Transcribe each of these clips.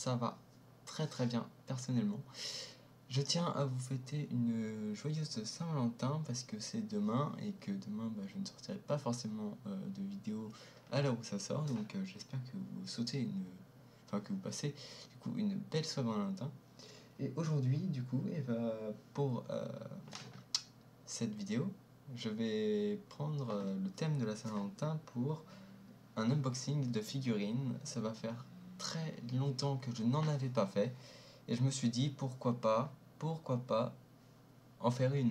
ça va très bien personnellement. Je tiens à vous souhaiter une joyeuse Saint-Valentin parce que c'est demain et que demain je ne sortirai pas forcément de vidéo à l'heure où ça sort, donc j'espère que vous que vous passez du coup une belle Saint-Valentin. Et aujourd'hui du coup pour cette vidéo, je vais prendre le thème de la Saint-Valentin pour un unboxing de figurines. Ça va faire très longtemps que je n'en avais pas fait et je me suis dit pourquoi pas en faire une.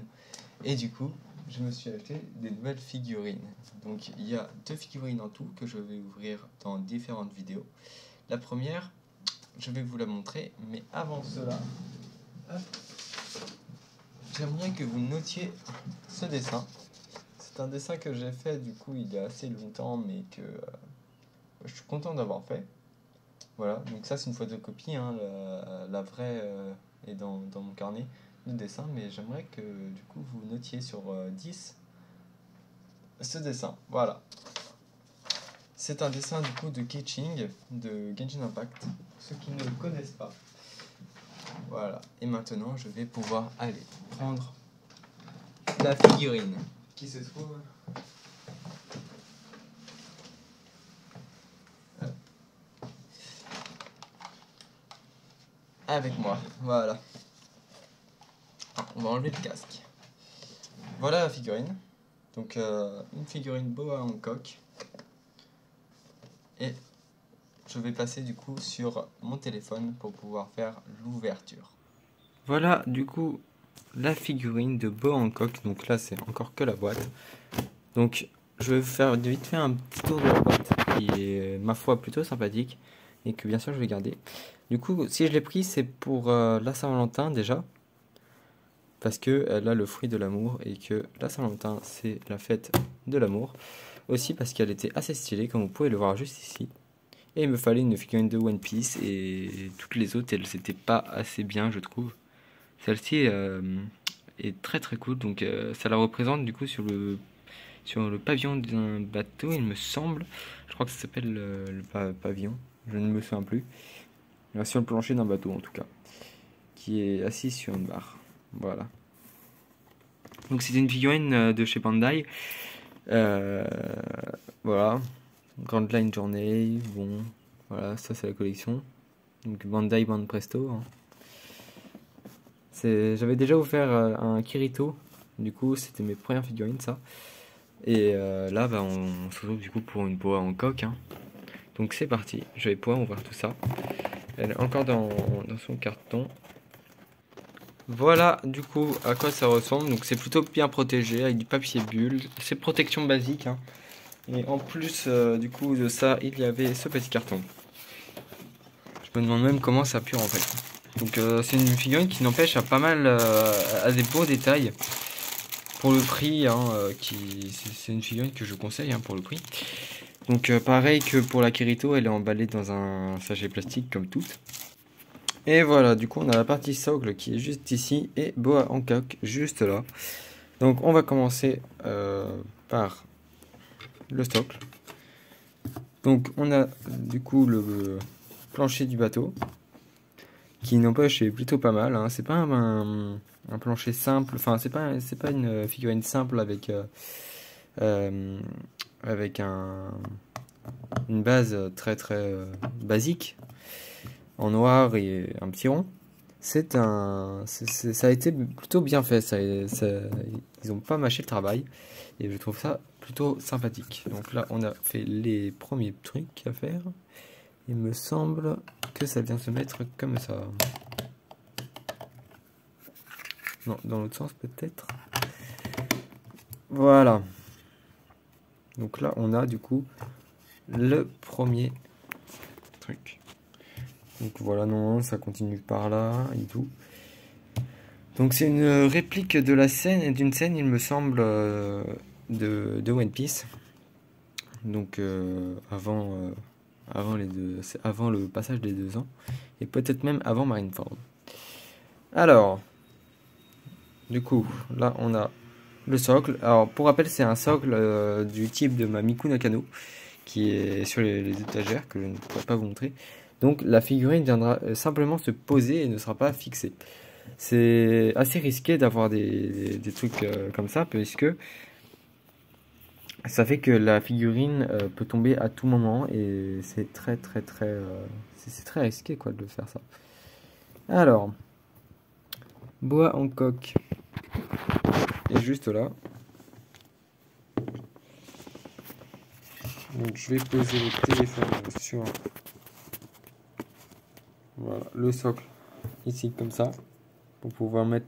Et du coup je me suis acheté des nouvelles figurines. Donc il y a 2 figurines en tout que je vais ouvrir dans différentes vidéos. La première, je vais vous la montrer, mais avant cela, j'aimerais que vous notiez ce dessin. C'est un dessin que j'ai fait du coup il y a assez longtemps, mais que je suis content d'avoir fait. Voilà, donc ça c'est une photocopie, hein, la vraie est dans mon carnet de dessin, mais j'aimerais que du coup vous notiez sur 10 ce dessin. Voilà. C'est un dessin du coup de Keqing de Genshin Impact, pour ceux qui ne le connaissent pas. Voilà, et maintenant je vais pouvoir aller prendre la figurine qui se trouve avec moi. Voilà. On va enlever le casque. Voilà la figurine. Donc une figurine Boa Hancock. Et je vais passer du coup sur mon téléphone pour pouvoir faire l'ouverture. Voilà du coup la figurine de Boa Hancock. Donc là c'est encore que la boîte. Donc je vais vous faire vite fait un petit tour de la boîte qui est ma foi plutôt sympathique et que bien sûr je vais garder. Du coup si je l'ai pris c'est pour la Saint-Valentin déjà, parce qu'elle a le fruit de l'amour et que la Saint-Valentin c'est la fête de l'amour. Aussi parce qu'elle était assez stylée comme vous pouvez le voir juste ici. Et il me fallait une figurine de One Piece et toutes les autres elles n'étaient pas assez bien je trouve. Celle-ci est très cool, donc ça la représente du coup sur le pavillon d'un bateau il me semble. Je crois que ça s'appelle le pavillon, je ne me souviens plus. Sur le plancher d'un bateau en tout cas, qui est assis sur une barre. Voilà. Donc c'est une figurine de chez Bandai. Voilà. Grand Line Journey. Bon, voilà, ça c'est la collection. Donc Bandai Band Presto. Hein. J'avais déjà offert un Kirito. Du coup, c'était mes premières figurines, ça. Et là, on se retrouve du coup pour une Boa Hancock. Hein. Donc c'est parti. Je vais pouvoir ouvrir tout ça. Elle est encore dans son carton. Voilà du coup à quoi ça ressemble. Donc c'est plutôt bien protégé avec du papier bulle. C'est protection basique. Hein. Et en plus du coup de ça, il y avait ce petit carton. Je me demande même comment ça a pu rentrer. Donc c'est une figurine qui n'empêche à pas mal à des beaux détails. Pour le prix, hein, c'est une figurine que je conseille hein, pour le prix. Donc pareil que pour la Kirito, elle est emballée dans un sachet plastique comme toutes. Et voilà, du coup on a la partie socle qui est juste ici et Boa Hancock juste là. Donc on va commencer par le socle. Donc on a du coup le plancher du bateau qui n'empêche est plutôt pas mal. Hein. C'est pas un plancher simple, enfin c'est pas une figurine simple avec une base très basique en noir et un petit rond. Ça a été plutôt bien fait. Ils ont pas mâché le travail et je trouve ça plutôt sympathique. Donc là on a fait les premiers trucs à faire. Il me semble que ça vient se mettre comme ça. Non, dans l'autre sens peut-être. Voilà. Donc là on a du coup le premier truc. Donc voilà, non, ça continue par là et tout. Donc c'est une réplique de la scène, d'une scène il me semble de One Piece. Donc avant le passage des 2 ans et peut-être même avant Marineford. Alors du coup là on a le socle. Alors pour rappel c'est un socle du type de ma Miku Nakano qui est sur les étagères que je ne pourrais pas vous montrer. Donc la figurine viendra simplement se poser et ne sera pas fixée. C'est assez risqué d'avoir des trucs comme ça, puisque ça fait que la figurine peut tomber à tout moment et c'est c'est très risqué quoi de faire ça. Alors, bois en coque est juste là. Donc je vais poser le téléphone sur voilà, le socle ici comme ça pour pouvoir mettre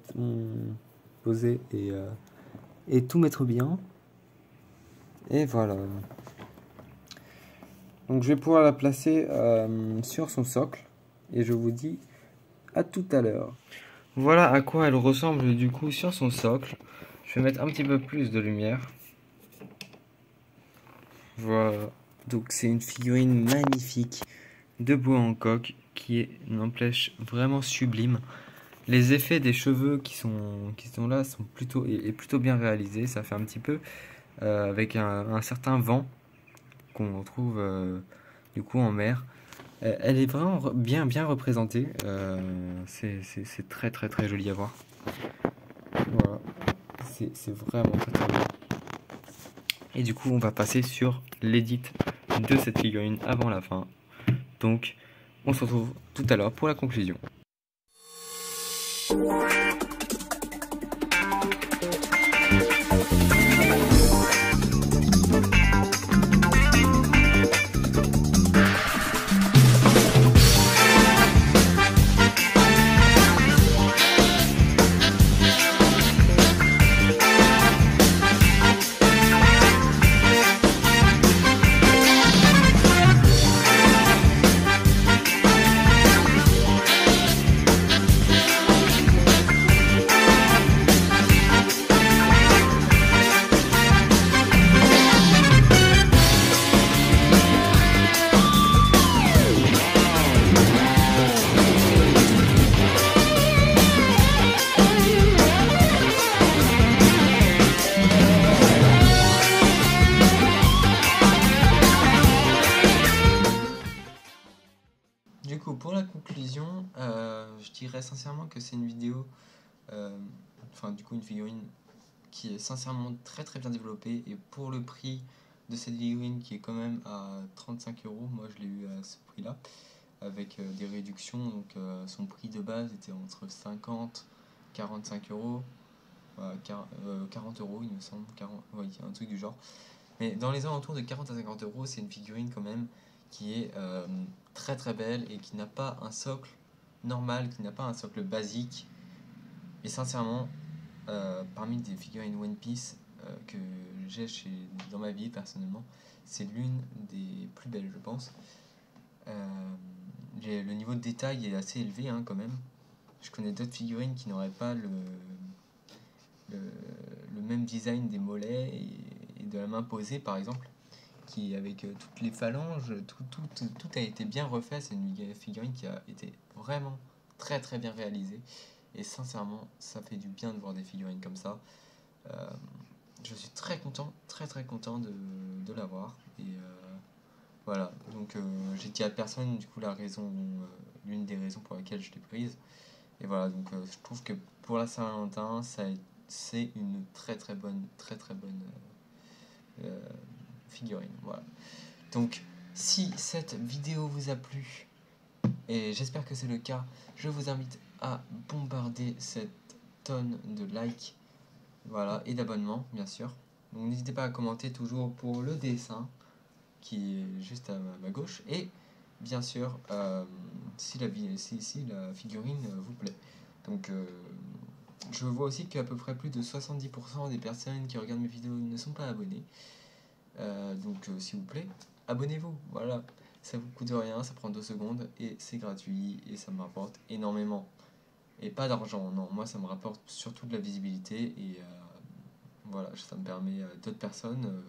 poser et tout mettre bien. Et voilà. Donc je vais pouvoir la placer sur son socle et je vous dis à tout à l'heure. Voilà à quoi elle ressemble du coup sur son socle. Je vais mettre un petit peu plus de lumière. Voilà. Donc c'est une figurine magnifique de bois en coque qui est n'empêche vraiment sublime. Les effets des cheveux qui sont là sont plutôt bien réalisés. Ça fait un petit peu avec un certain vent qu'on retrouve du coup en mer. Elle est vraiment bien représentée. C'est très joli à voir. Voilà. C'est vraiment très bien. Et du coup, on va passer sur l'édit de cette figurine avant la fin. Donc, on se retrouve tout à l'heure pour la conclusion. Du coup, pour la conclusion, je dirais sincèrement que c'est une vidéo, enfin du coup une figurine qui est sincèrement très bien développée, et pour le prix de cette figurine qui est quand même à 35 euros, moi je l'ai eu à ce prix là, avec des réductions, donc son prix de base était entre 50 45 euros, 40 euros il me semble, 40, oui, un truc du genre. Mais dans les alentours de 40 à 50 euros, c'est une figurine quand même qui est très belle et qui n'a pas un socle normal, qui n'a pas un socle basique. Et sincèrement, parmi des figurines One Piece que j'ai dans ma vie personnellement, c'est l'une des plus belles, je pense. Le niveau de détail est assez élevé quand même. Je connais d'autres figurines qui n'auraient pas le même design des mollets et de la main posée par exemple, qui avec toutes les phalanges, tout a été bien refait. C'est une figurine qui a été vraiment très bien réalisée, et sincèrement ça fait du bien de voir des figurines comme ça. Je suis très content de l'avoir, et voilà. Donc j'ai dit à personne du coup la raison, l'une des raisons pour laquelle je l'ai prise. Et voilà, donc je trouve que pour la Saint-Valentin, c'est une très bonne figurine. Voilà. Donc, si cette vidéo vous a plu, et j'espère que c'est le cas, je vous invite à bombarder cette tonne de likes, voilà, et d'abonnements, bien sûr. Donc, n'hésitez pas à commenter toujours pour le dessin qui est juste à ma gauche, et bien sûr, si la figurine vous plaît. Donc, je vois aussi qu'à peu près plus de 70% des personnes qui regardent mes vidéos ne sont pas abonnées. Donc s'il vous plaît, abonnez-vous, voilà, ça vous coûte rien, ça prend 2 secondes et c'est gratuit et ça me rapporte énormément. Et pas d'argent, non, moi ça me rapporte surtout de la visibilité, et voilà, ça me permet à d'autres personnes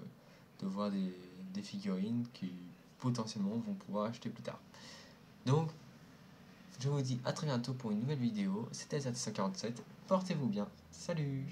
de voir des figurines qui potentiellement vont pouvoir acheter plus tard. Donc, je vous dis à très bientôt pour une nouvelle vidéo. C'était Z147, portez-vous bien, salut!